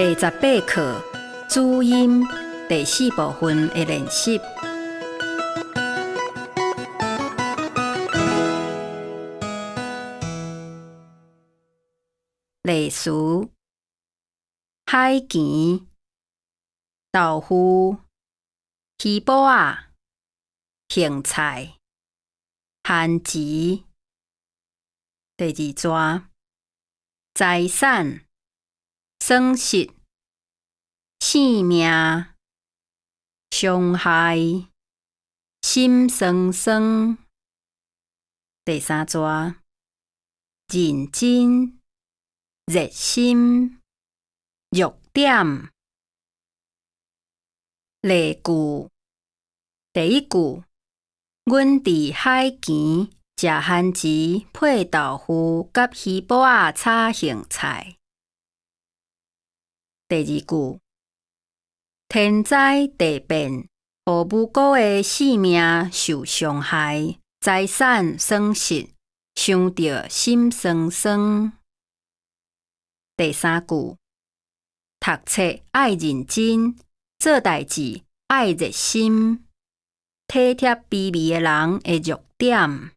88课主音第4部分的练习。例词：海墘、豆腐、鱼脯仔、芹菜、番薯。第2段：财产、损失、性命、伤害、心酸酸。第3段：认真、热心、弱点。例句：第1句，阮伫海墘食番薯配豆腐甲鱼脯仔炒芹菜。第2句，天灾地变，予母狗的性命受伤害，财产损失，想着心酸酸。第3句，读册爱认真，做代志爱热心，体贴卑微的人的弱点。